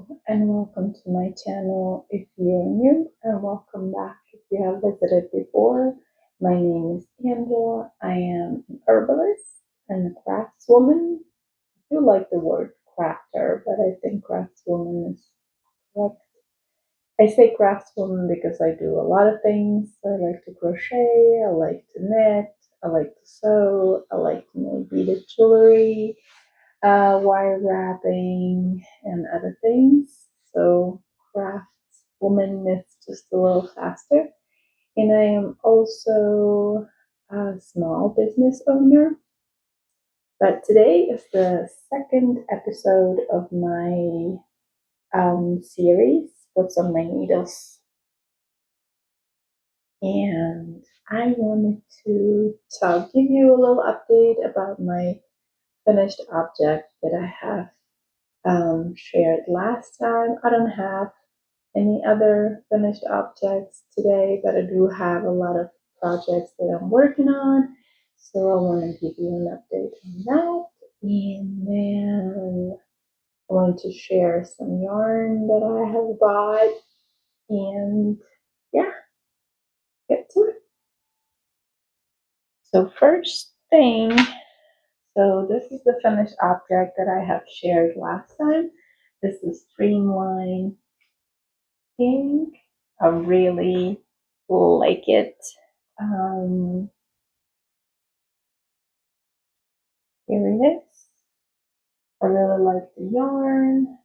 Hello and welcome to my channel if you're new, and welcome back if you have visited before. My name is Angela. I am an herbalist and a craftswoman. I do like the word crafter, but I think craftswoman is correct. I say craftswoman because I do a lot of things. I like to crochet, I like to knit, I like to sew, I like to make beaded jewelry, wire wrapping, and other things. So craftswoman is just a little faster. And I am also a small business owner. But today is the second episode of my series, What's on My Needles. And I wanted to give you a little update about my finished object that I have shared last time. I don't have any other finished objects today, but I do have a lot of projects that I'm working on. So I want to give you an update on that. And then I want to share some yarn that I have bought. And yeah, get to it. So first thing, so this is the finished object that I have shared last time. This is Streamline pink. I really like it. Here it is. I really like the yarn.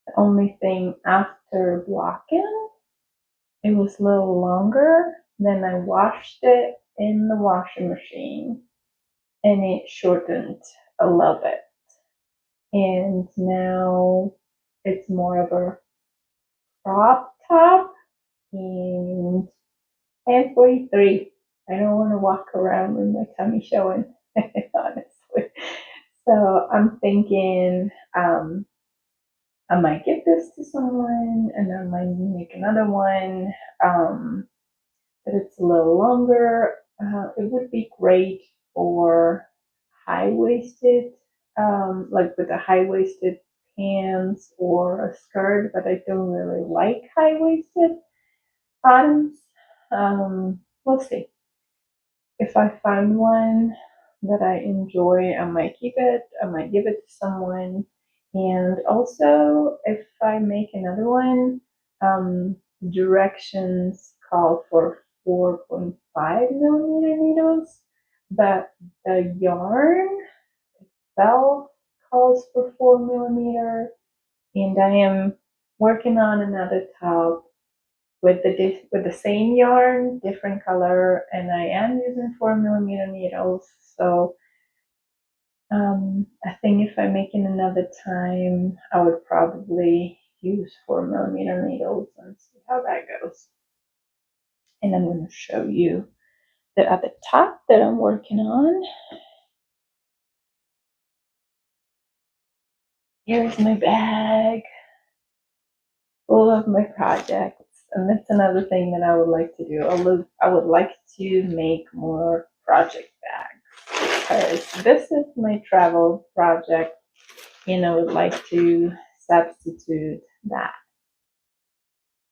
The only thing after blocking, it was a little longer. Then I washed it in the washing machine and it shortened a little bit. And now it's more of a crop top, and I am 43. I don't want to walk around with my tummy showing, honestly. So I'm thinking I might give this to someone and I might make another one, but it's a little longer. It would be great for high-waisted, like with a high-waisted pants or a skirt, but I don't really like high-waisted bottoms. We'll see. If I find one that I enjoy, I might keep it. I might give it to someone. And also, if I make another one, directions call for 4.5 millimeter needles, but the yarn itself calls for 4 millimeter. And I am working on another top with the same yarn, different color, and I am using 4 millimeter needles. So I think if I'm making another time, I would probably use 4 millimeter needles and see how that goes. And I'm going to show you the other top that I'm working on. Here's my bag full of my projects. And that's another thing that I would like to do. I would like to make more project bags, because this is my travel project, and I would like to substitute that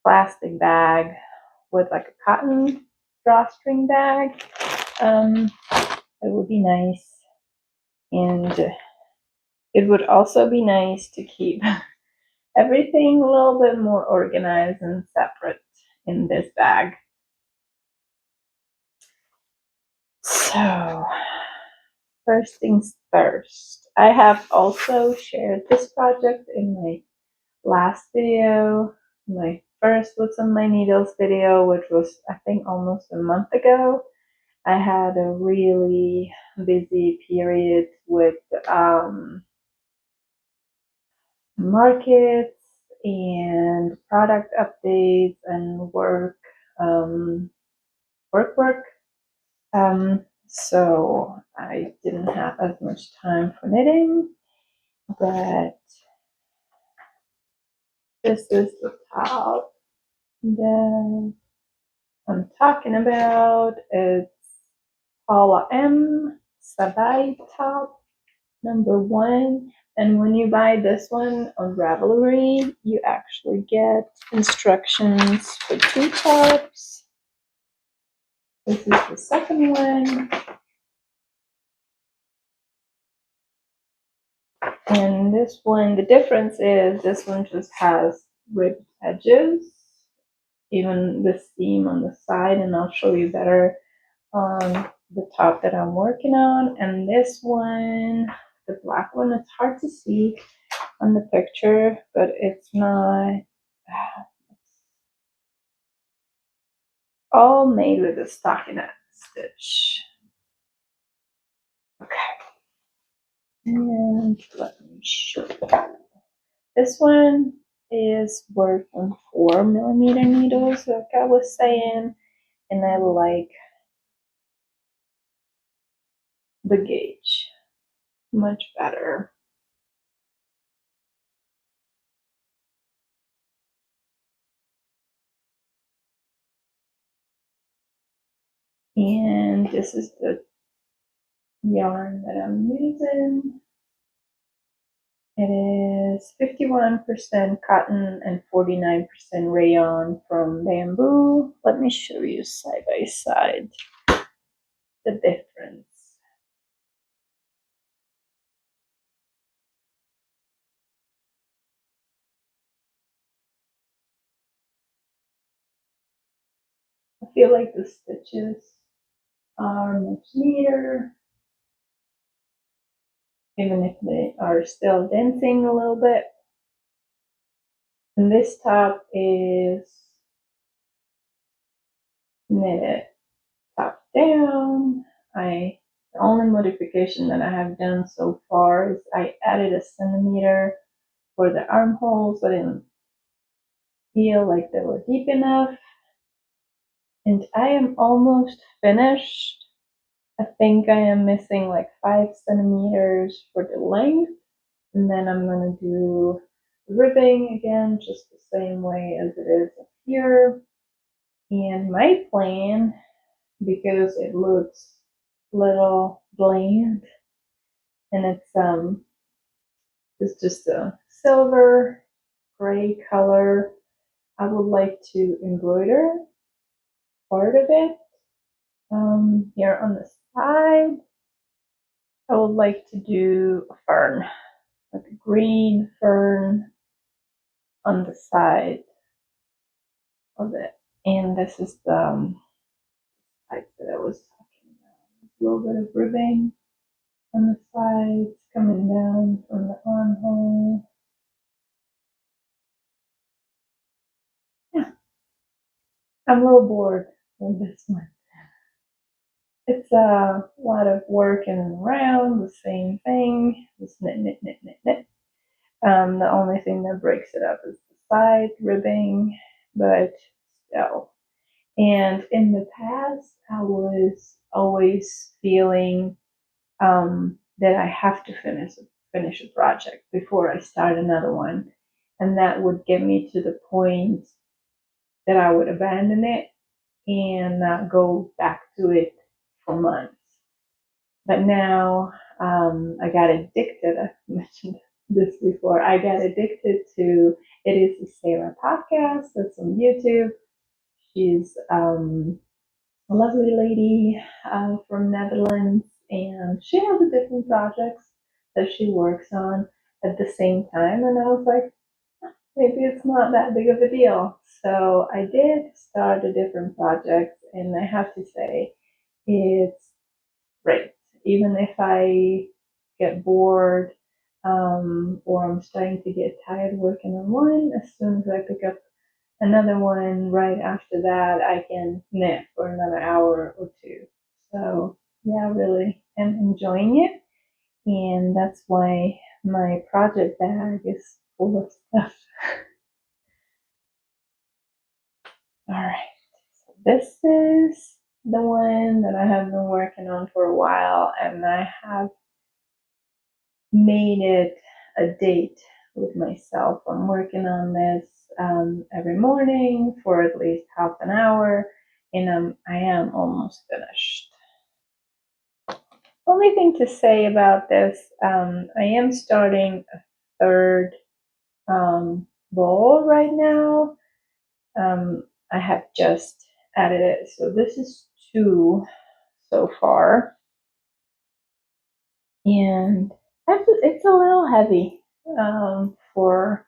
plastic bag with like a cotton drawstring bag. It would be nice, and it would also be nice to keep everything a little bit more organized and separate in this bag. So first things first, I have also shared this project in my last video, my first What's on My Needles video, which was I think almost a month ago. I had a really busy period with markets and product updates and work. So I didn't have as much time for knitting, but this is the top that I'm talking about. It's Paula M. SABAI top. number 1. And when you buy this one on Ravelry, you actually get instructions for 2 tops. This is the second one. And this one, the difference is this one just has ribbed edges, even the seam on the side, and I'll show you better on the top that I'm working on. And this one, the black one, it's hard to see on the picture, but it's not all made with a stockinette stitch. Okay. And let me show you. This one is worked on 4mm needles, like I was saying, and I like the gauge much better. And this is the yarn that I'm using. It is 51% cotton and 49% rayon from bamboo. Let me show you side by side the difference. I feel like the stitches are much neater, even if they are still dancing a little bit. And this top is knitted top down. The only modification that I have done so far is I added a centimeter for the armholes. I didn't feel like they were deep enough. And I am almost finished. I think I am missing like 5 centimeters for the length. And then I'm going to do ribbing again, just the same way as it is up here. And my plan, because it looks a little bland, and it's just a silver gray color, I would like to embroider part of it. Here on the side, I would like to do a fern, like a green fern on the side of it. And this is the type that I was talking about. A little bit of ribbing on the sides coming down from the armhole. Yeah, I'm a little bored with this one. It's a lot of working around the same thing, just knit, knit, knit, knit, knit. The only thing that breaks it up is the side ribbing, but still. And in the past, I was always feeling that I have to finish a project before I start another one, and that would get me to the point that I would abandon it and not go back to it for months. But now I got addicted. I mentioned this before. I got addicted to It Is the Sara podcast that's on YouTube. She's a lovely lady from Netherlands, and she has a different projects that she works on at the same time. And I was like, maybe it's not that big of a deal. So I did start a different project, and I have to say, it's great. Even if I get bored or I'm starting to get tired working on one, as soon as I pick up another one right after that, I can knit for another hour or two. So yeah, really am enjoying it. And that's why my project bag is full of stuff. All right, so this is the one that I have been working on for a while, and I have made it a date with myself. I'm working on this every morning for at least half an hour, and I am almost finished. Only thing to say about this, I am starting a third bowl right now. I have just added it, so this is 2 so far, and it's a little heavy for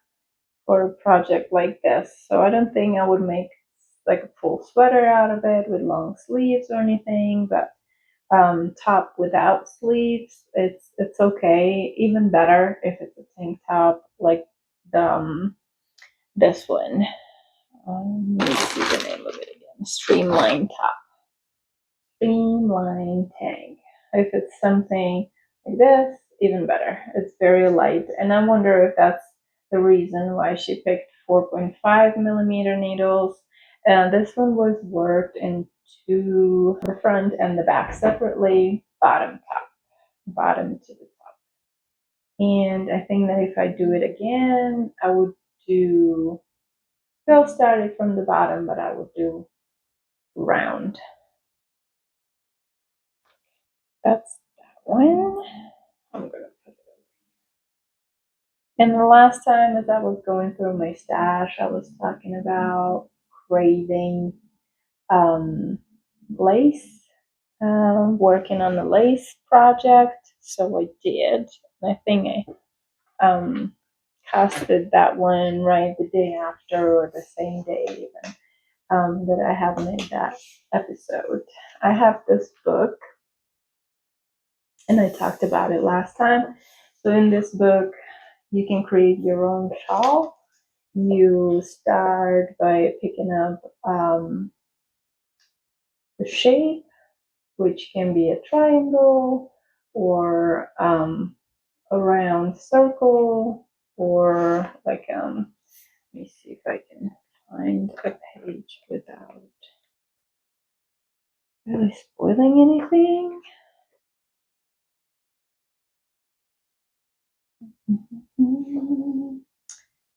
a project like this. So I don't think I would make like a full sweater out of it with long sleeves or anything, but top without sleeves, it's okay. Even better if it's a tank top like the this one. Let me see the name of it again. Streamline top. Streamline tank. If it's something like this, even better. It's very light, and I wonder if that's the reason why she picked 4.5 millimeter needles. This one was worked into the front and the back separately, bottom to the top. And I think that if I do it again, I would do, still started from the bottom, but I would do round. That's that one. I'm gonna put it over. And the last time, as I was going through my stash, I was talking about craving lace, working on the lace project. So I did. I think I casted that one right the day after or the same day even that I have made that episode. I have this book, and I talked about it last time. So in this book, you can create your own shawl. You start by picking up the shape, which can be a triangle or a round circle, or like let me see if I can find a page without really spoiling anything.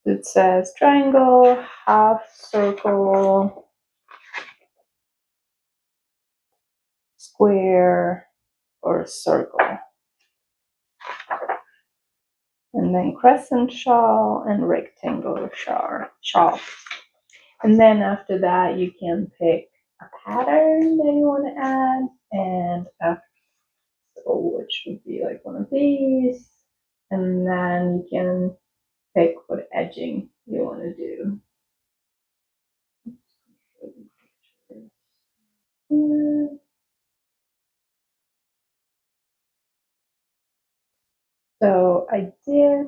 It says triangle, half circle, square, or circle. And then crescent shawl and rectangular shawl. And then after that, you can pick a pattern that you want to add, and which would be like one of these. And then you can pick what edging you want to do. So I did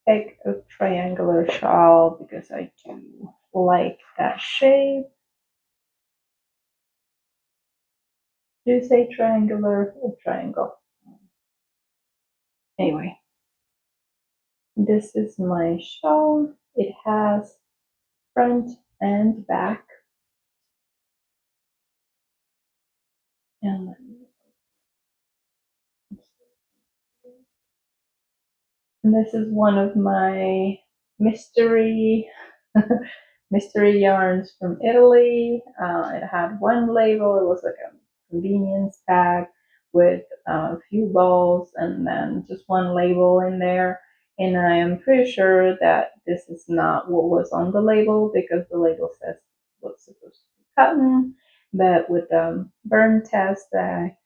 pick a triangular shawl because I do like that shape. Do you say triangular or triangle? Anyway, this is my shawl. It has front and back. And this is one of my mystery mystery yarns from Italy. It had one label. It was like a convenience pack with a few balls and then just one label in there. And I am pretty sure that this is not what was on the label, because the label says what's supposed to be cotton. But with the burn test, I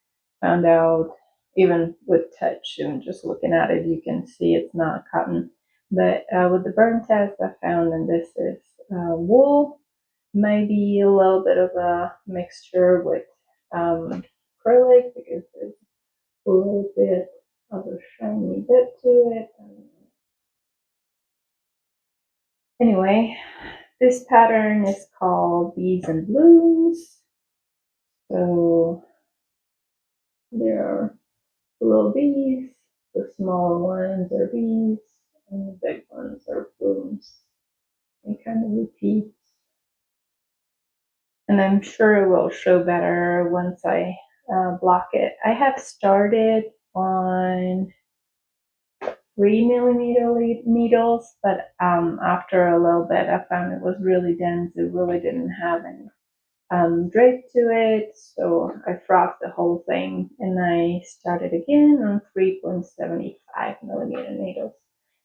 found out, even with touch and just looking at it, you can see it's not cotton. But with the burn test, I found that this is wool, maybe a little bit of a mixture with acrylic, because there's a little bit of a shiny bit to it. Anyway, this pattern is called Beads and Blooms. So there are little bees, the smaller ones are bees, and the big ones are blooms. It kind of repeats. And I'm sure it will show better once I block it. I have started on 3mm needles, but after a little bit, I found it was really dense. It really didn't have any drape to it. So I frogged the whole thing and I started again on 3.75 millimeter needles.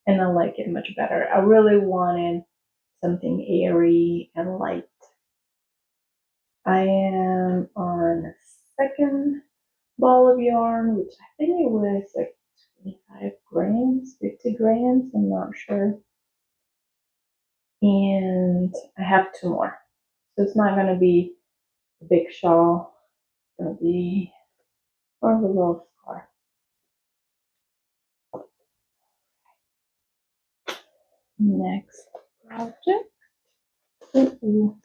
And I like it much better. I really wanted something airy and light. I am on a second ball of yarn, which I think it was like 25 grams, 50 grams, I'm not sure. And I have 2 more. So it's not going to be a big shawl. It's going to be more of a little scarf. Next project. Ooh,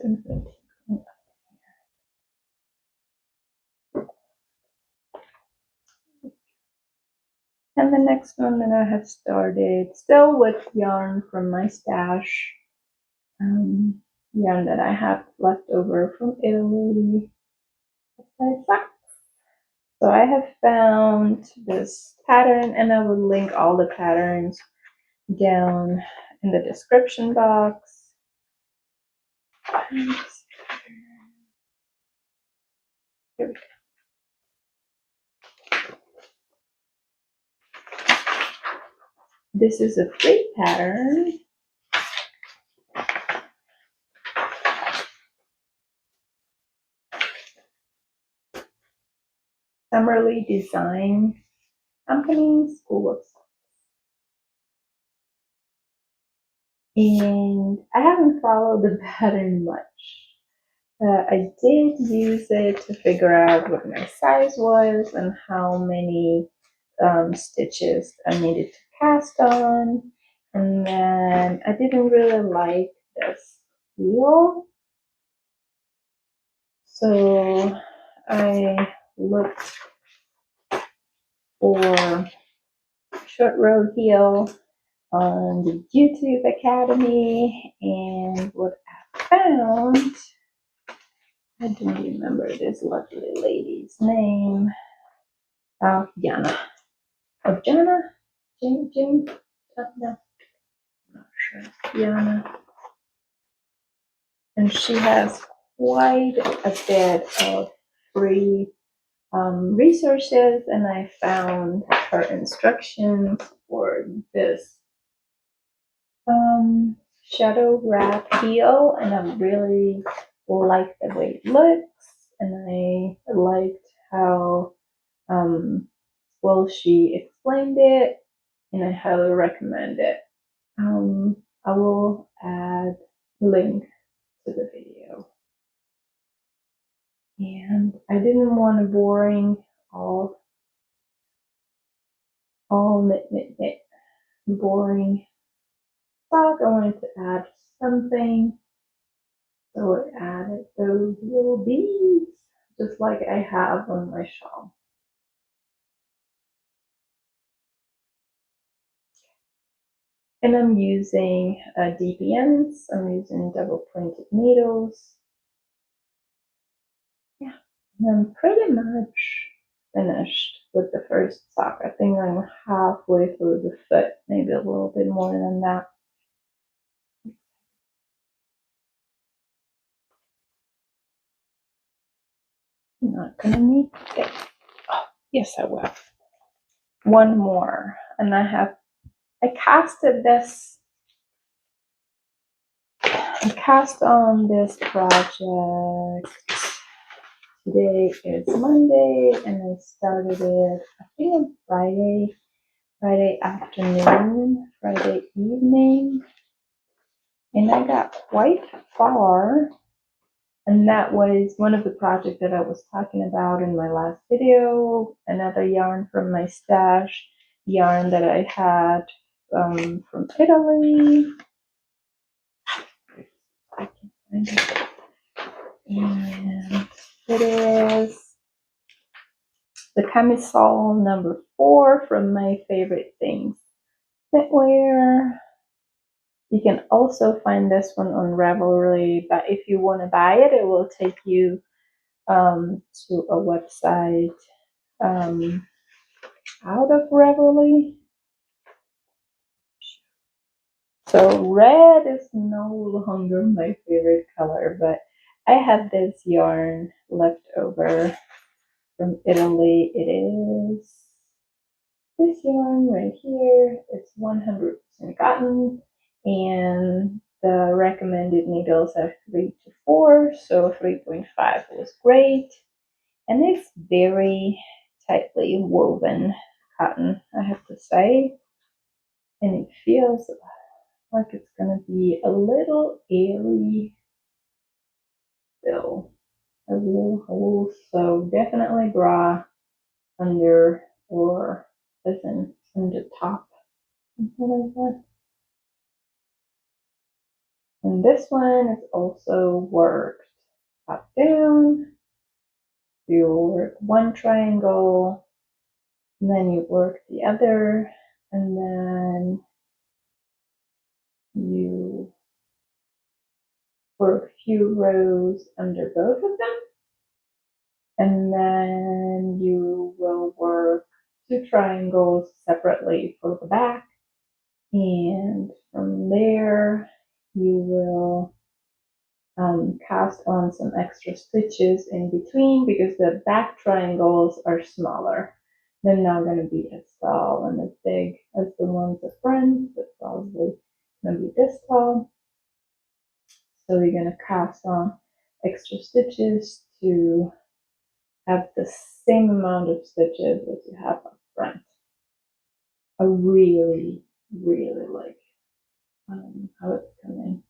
and the next one that I have started, still with yarn from my stash, yarn that I have left over from Italy. So I have found this pattern, and I will link all the patterns down in the description box. Here we go. This is a free pattern. Summerly Design Company, School of Science. And I haven't followed the pattern much. I did use it to figure out what my size was and how many stitches I needed to cast on. And then I didn't really like this heel. So I looked for short row heel on the YouTube Academy, and what I found, I don't remember this lovely lady's name. Jana. Oh, Jana? Jane? No, I'm not sure. Jana. And she has quite a bit of free resources, and I found her instructions for this shadow wrap heel, and I really like the way it looks, and I liked how well she explained it, and I highly recommend it. I will add a link to the video. And I didn't want a boring all knit boring sock. I wanted to add something, so I added those little beads, just like I have on my shawl. And I'm using DPNs. I'm using double pointed needles. Yeah, and I'm pretty much finished with the first sock. I think I'm halfway through the foot, maybe a little bit more than that. I'm not gonna need it. Oh, yes, I will. One more, and I casted this. I cast on this project. Today is Monday, and I started it, I think, on Friday afternoon, Friday evening, and I got quite far. And that was one of the projects that I was talking about in my last video. Another yarn from my stash, yarn that I had from Italy. I can find it. And it is the Camisole number 4 from My Favorite Things Knitwear. You can also find this one on Ravelry, but if you want to buy it, it will take you to a website out of Ravelry. So red is no longer my favorite color, but I have this yarn left over from Italy. It is this yarn right here. It's 100% cotton, and the recommended needles are 3 to 4, so 3.5 was great. And it's very tightly woven cotton, I have to say. And it feels like it's gonna be a little airy still. A little, so definitely bra under or as in under top. Something like that. And this one is also worked top down. You work one triangle, and then you work the other, and then you work a few rows under both of them, and then you will work 2 triangles separately for the back, and from there you will cast on some extra stitches in between because the back triangles are smaller. They're not going to be as tall and as big as the ones at front, but probably going to be this tall. So you're going to cast on extra stitches to have the same amount of stitches as you have up front. I really, really like how it's coming.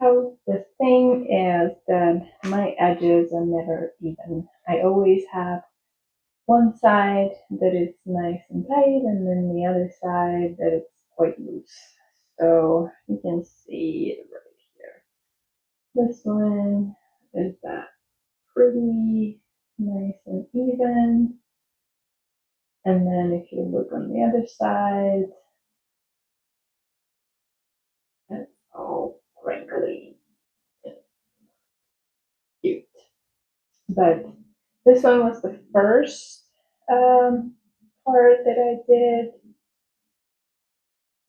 How the thing is that my edges are never even. I always have one side that is nice and tight, and then the other side that it's quite loose. So you can see it right here. This one is that pretty nice and even. And then if you look on the other side, that's all crinkly and cute. But this one was the first part that I did,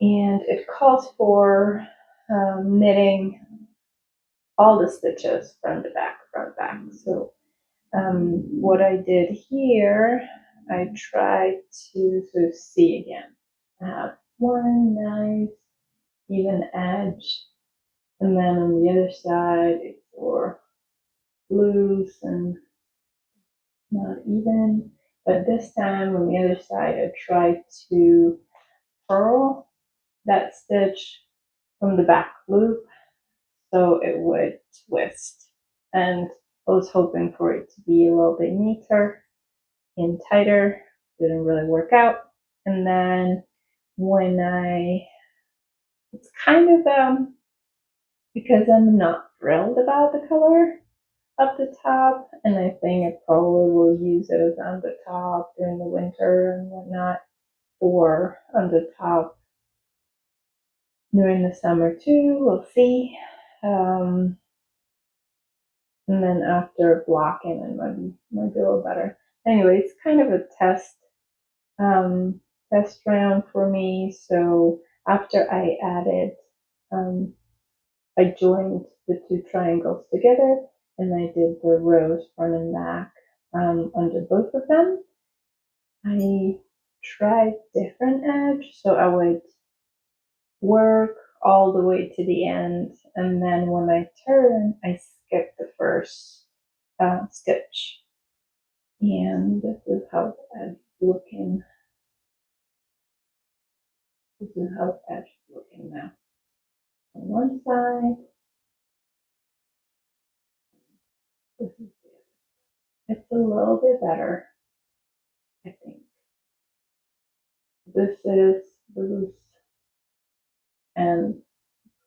and it calls for knitting all the stitches front to back, front back. So what I did here, I tried to sort of see again. I have one nice even edge, and then on the other side it's more loose and not even. But this time on the other side, I tried to purl that stitch from the back loop so it would twist. And I was hoping for it to be a little bit neater and tighter. Didn't really work out. And then when it's kind of because I'm not thrilled about the color of the top, and I think I probably will use it as on the top during the winter and whatnot, or on the top during the summer too. We'll see. And then after blocking, it might be a little better. Anyway, it's kind of a test round for me. So after I added, I joined the 2 triangles together, and I did the rows front and back under both of them. I tried different edge, so I would work all the way to the end, and then when I turn, I skip the first stitch. And this is how the edge is looking. This is how the edge is looking now. On one side, this is it's a little bit better, I think. This is loose and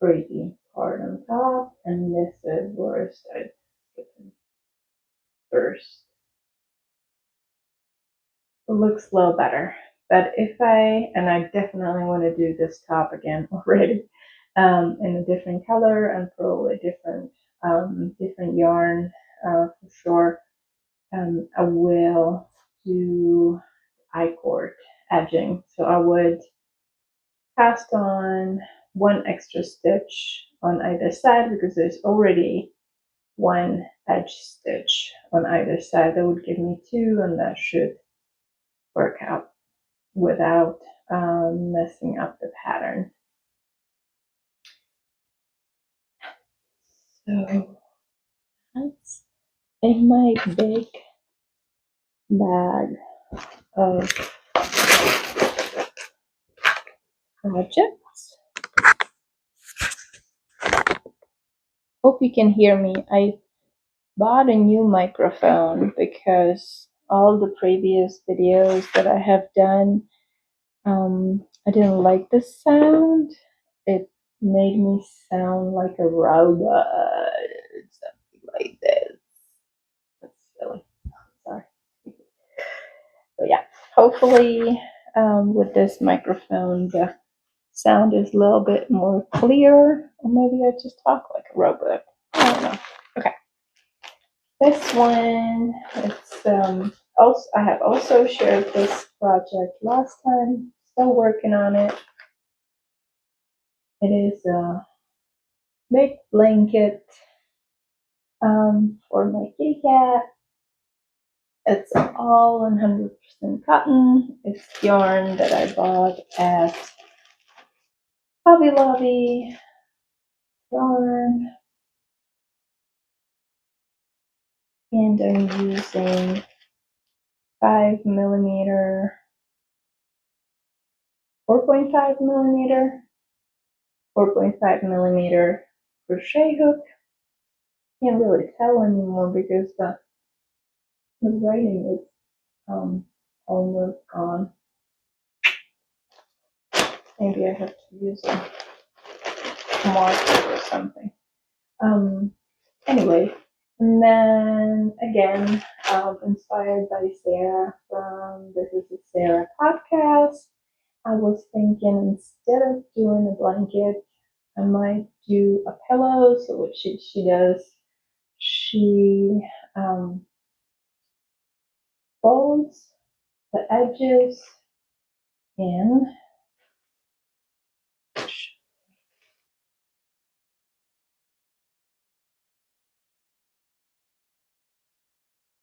crazy part on top, and this is where I started skipping first. It looks a little better, but and I definitely want to do this top again already, in a different color and probably different yarn, for sure. I will do I-cord edging, so I would cast on one extra stitch on either side because there's already one edge stitch on either side. That would give me two, and that should work out without messing up the pattern. So that's in my big bag of projects. Hope you can hear me. I bought a new microphone because all the previous videos that I have done, I didn't like the sound. It made me sound like a robot, something like this. That's silly. Sorry. But yeah, hopefully with this microphone, the sound is a little bit more clear, or maybe I just talk like a robot. I don't know. Okay. This one, it's also, I have also shared this project last time. Still working on it. It is a big blanket for my kitty cat. It's all 100% cotton. It's yarn that I bought at Hobby Lobby. Yarn. And I'm using 5mm, 4.5mm, 4.5mm crochet hook. Can't really tell anymore because the writing is almost gone. Maybe I have to use a marker or something. Anyway, and then again, inspired by Sara from This is a Sara podcast, I was thinking instead of doing a blanket, I might do a pillow. So what she does, she folds the edges in.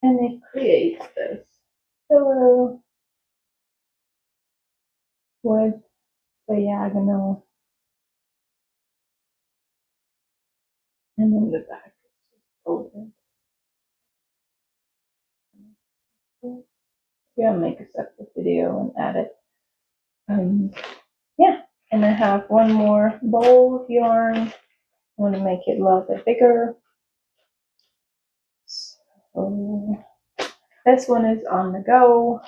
And it creates this pillow with diagonal, and then the back is open. Yeah, I'll make a separate video and add it. Yeah, and I have one more bowl of yarn. I want to make it a little bit bigger. So this one is on the go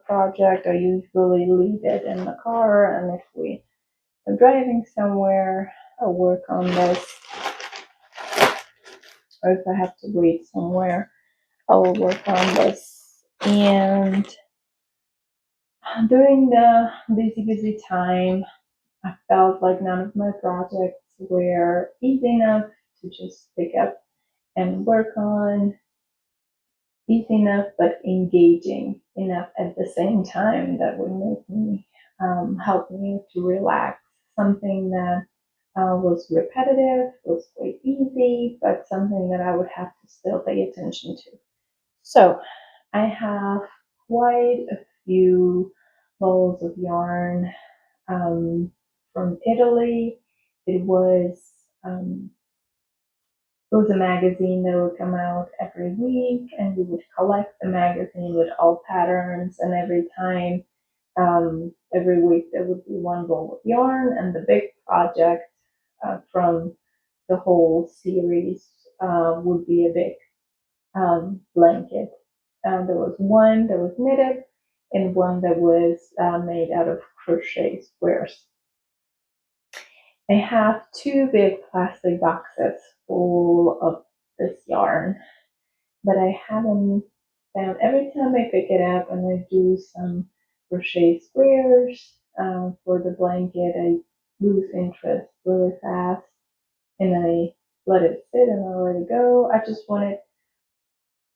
project. I usually leave it in the car, and if we are driving somewhere, I'll work on this. Or if I have to wait somewhere, I will work on this. And during the busy time, I felt like none of my projects were easy enough to just pick up and work on. Easy enough, but engaging enough at the same time that would make me help me to relax. Something that was repetitive, was quite easy, but something that I would have to still pay attention to. So I have quite a few balls of yarn from Italy. It was a magazine that would come out every week, and we would collect the magazine with all patterns, and every time, every week there would be one roll of yarn, and the big project from the whole series would be a big blanket. There was one that was knitted and one that was made out of crochet squares. I have two big plastic boxes full of this yarn, but I haven't found, every time I pick it up and I do some crochet squares for the blanket, I lose interest really fast and I let it sit and I let it go. I just wanted,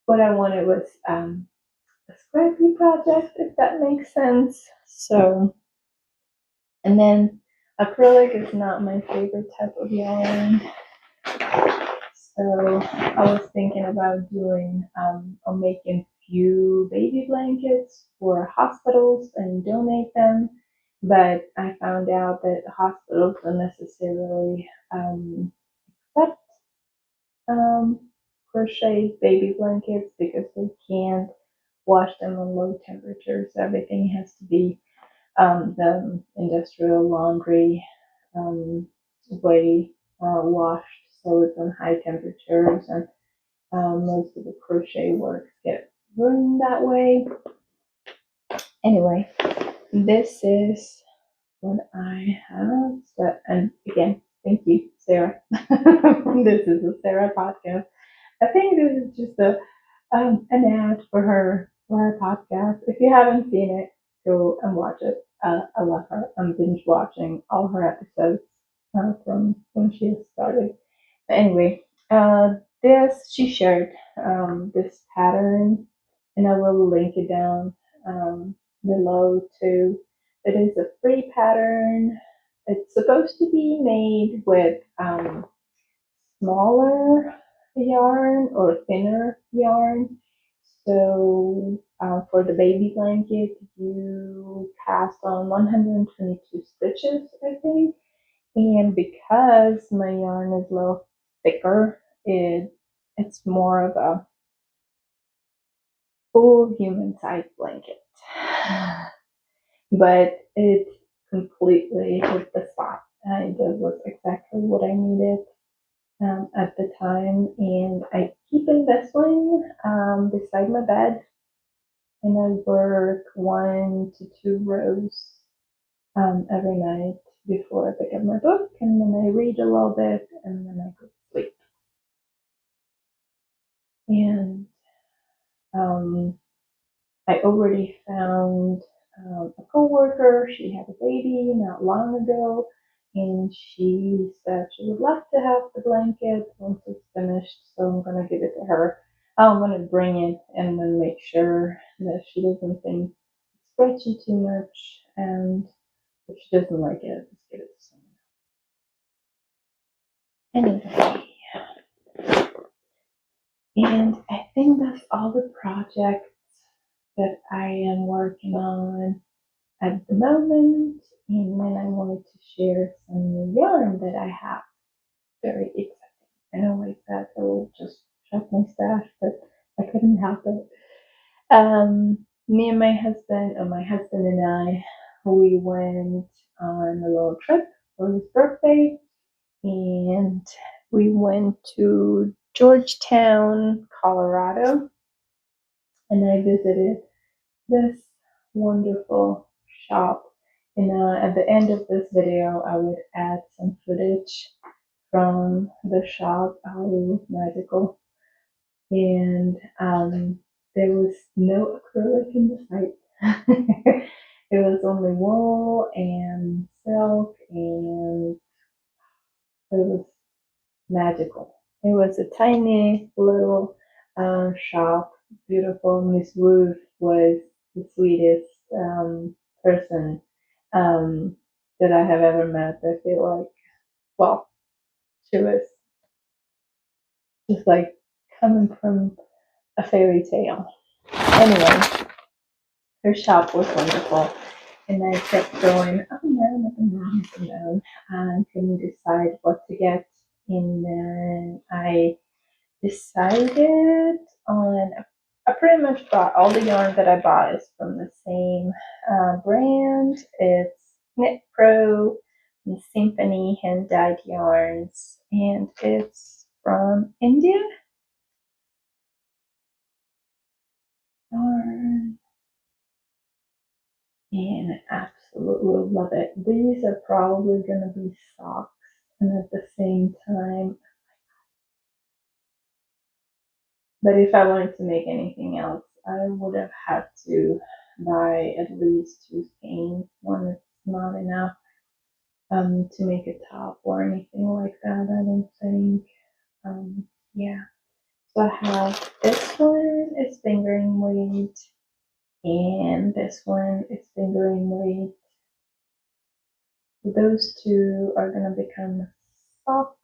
what I wanted was a scrappy project, if that makes sense. So, and then Acrylic is not my favorite type of yarn. So I was thinking about doing or making few baby blankets for hospitals and donate them. But I found out that hospitals don't necessarily accept crochet baby blankets because they can't wash them on low temperatures. Everything has to be the industrial laundry way washed, so it's on high temperatures, and most of the crochet works get ruined that way. Anyway, this is what I have. So, and again, thank you, Sarah. This is a Sara podcast. I think this is just an ad for her podcast. If you haven't seen it, go and watch it. I love her. I'm binge watching all her episodes from when she started. But anyway, this she shared this pattern, and I will link it down below too. It is a free pattern. It's supposed to be made with smaller yarn or thinner yarn. So for the baby blanket, you cast on 122 stitches, I think. And because my yarn is a little thicker, it's more of a full human size blanket. But it completely hit the spot. It was exactly what I needed at the time, and I keep in this one beside my bed, and I work 1 to 2 rows every night before I pick up my book, and then I read a little bit, and then I go to sleep. And I already found a coworker. She had a baby not long ago, and she said she would like to have the blanket once it's finished. So I'm gonna give it to her. I'm gonna bring it and then make sure that she doesn't think it's stretchy too much, and if she doesn't like it, just give it to someone. Anyway, and I think that's all the projects that I am working on at the moment, and then I wanted to share some new yarn that I have. Very exciting. I know I said I will just shut my stash, but I couldn't help it. Me and my husband, or my husband and I, we went on a little trip for his birthday, and we went to Georgetown, Colorado, and I visited this wonderful shop. And at the end of this video, I would add some footage from the shop. Oh, it was magical. And there was no acrylic in the site. It was only wool and silk, and it was magical. It was a tiny little shop, beautiful. Miss Ruth was the sweetest person that I have ever met. I feel like, well, she was just like coming from a fairy tale. Anyway, her shop was wonderful, and I kept going up and down, up and down, up and down, and couldn't decide what to get. And then I decided on, I pretty much bought all the yarn that I bought is from the same brand. It's Knit Pro and Symphony hand dyed yarns, and it's from India. Yarn. And I absolutely love it. These are probably gonna be socks, and at the same time, but if I wanted to make anything else, I would have had to buy at least 2 skeins. One is not enough to make a top or anything like that, I don't think. Yeah. So I have this one is fingering weight, and this one is fingering weight. Those two are gonna become socks.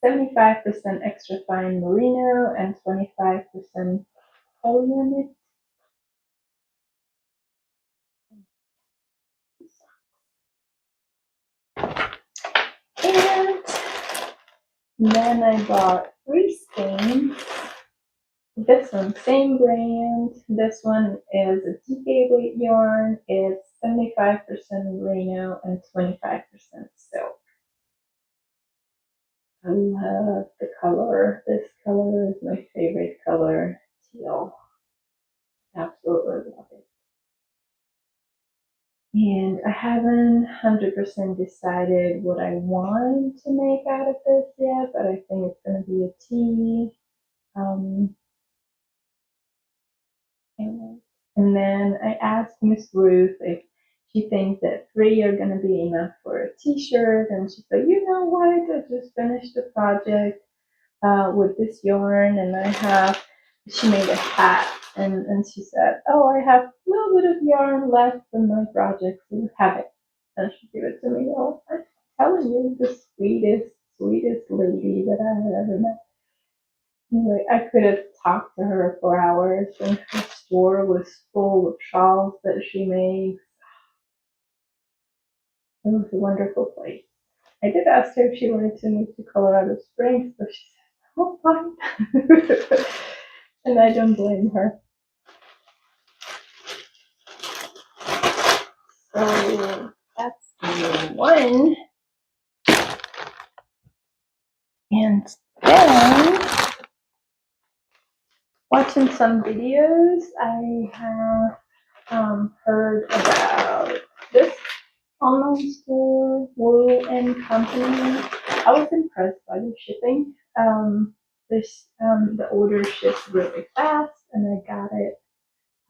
75% extra fine merino and 25% polyamide. And then I bought 3 skeins. This one, same brand. This one is a DK weight yarn. It's 75% merino and 25% silk. I love the color. This color is my favorite color, teal. Absolutely love it. And I haven't 100% decided what I want to make out of this yet, but I think it's going to be a tee. And then I asked Miss Ruth if she thinks that 3 are going to be enough for a t-shirt, and she said, you know what, I just finished the project with this yarn, and she made a hat, and she said, oh, I have a little bit of yarn left in my project, so you have it. And she gave it to me. Oh, I'm telling you, the sweetest lady that I have ever met. Anyway, I could have talked to her for hours, and her store was full of shawls that she makes. It was a wonderful place. I did ask her if she wanted to move to Colorado Springs, but she said, oh, fine. And I don't blame her. So that's one. And then, watching some videos, I have heard about this online store, Wool and Company. I was impressed by the shipping. The order shipped really fast, and I got it.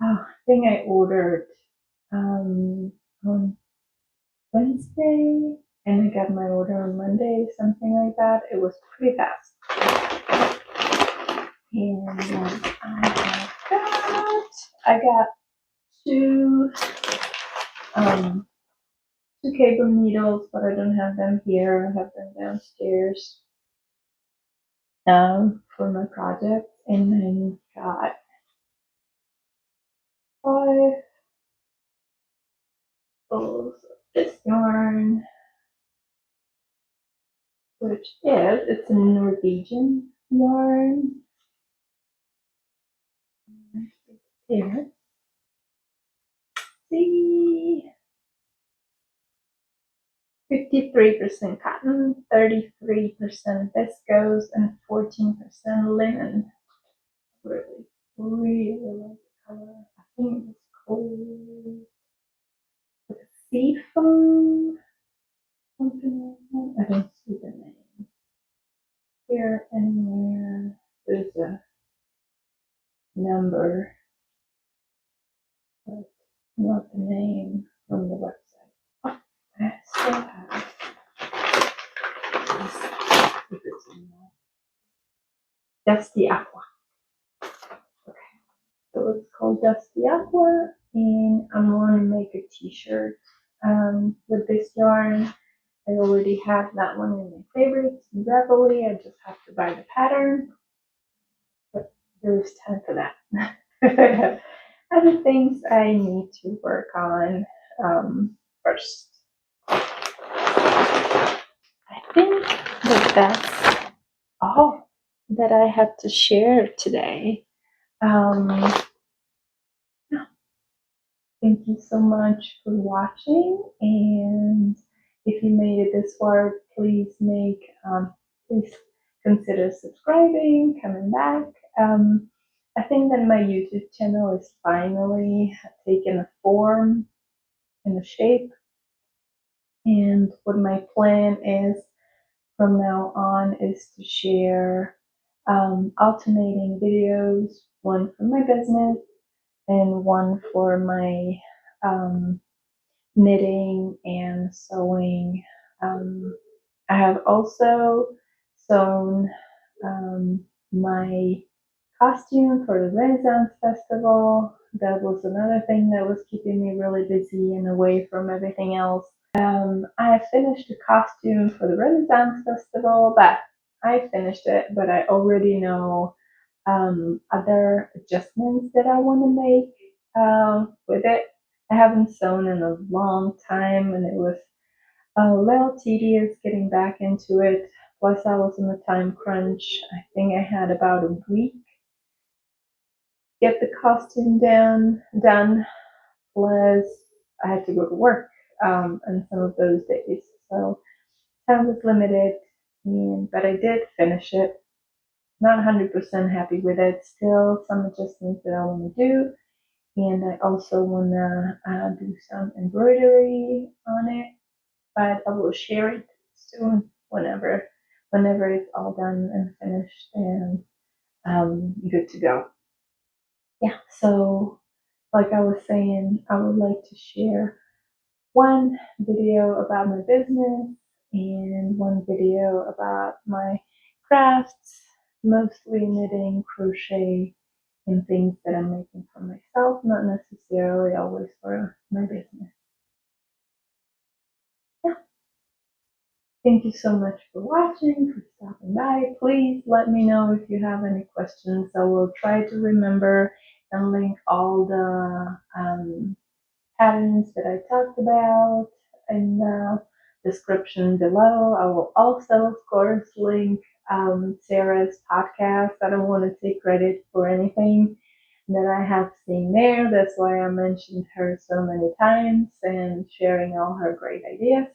I think I ordered on Wednesday, and I got my order on Monday, something like that. It was pretty fast. And I got two cable needles, but I don't have them here. I have them downstairs for my project. And then got 5 spools of this yarn, which it's a Norwegian yarn. Here. See, 53% cotton, 33% viscose, and 14% linen. Really, really like the color. I think it's called Seafoam, something like that. I don't see the name here anywhere. There's a number, but not the name from the website. Oh, I still have. If it's in there. Dusty Aqua. Okay, so it's called Dusty Aqua, and I'm going to make a t-shirt with this yarn. I already have that one in my favorites, Embroidery. I just have to buy the pattern, but there's time for that. Other things I need to work on first. I think that's all that I have to share today. Thank you so much for watching, and if you made it this far, please consider subscribing, coming back. I think that my YouTube channel is finally taking a form and a shape, and what my plan is from now on is to share alternating videos, one for my business and one for my knitting and sewing. I have also sewn my costume for the Renaissance Festival. That was another thing that was keeping me really busy and away from everything else. I finished a costume for the Renaissance Festival, but I finished it, but I already know other adjustments that I want to make with it. I haven't sewn in a long time, and it was a little tedious getting back into it. Plus, I was in a time crunch. I think I had about a week to get the costume done. Plus, I had to go to work on some of those days, so time was limited. But I did finish it. Not 100% happy with it. Still, some adjustments that I want to do, and I also want to do some embroidery on it. But I will share it soon, whenever it's all done and finished and good to go. Yeah. So, like I was saying, I would like to share one video about my business and one video about my crafts, mostly knitting, crochet, and things that I'm making for myself, not necessarily always for my business. Yeah. Thank you so much for watching, for stopping by. Please let me know if you have any questions. I will try to remember and link all the patterns that I talked about in the description below. I will also, of course, link Sara's podcast. I don't want to take credit for anything that I have seen there. That's why I mentioned her so many times and sharing all her great ideas.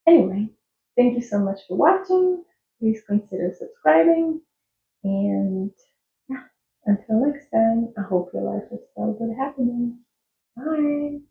Anyway, thank you so much for watching. Please consider subscribing. And yeah, until next time, I hope your life is filled with happiness. Bye.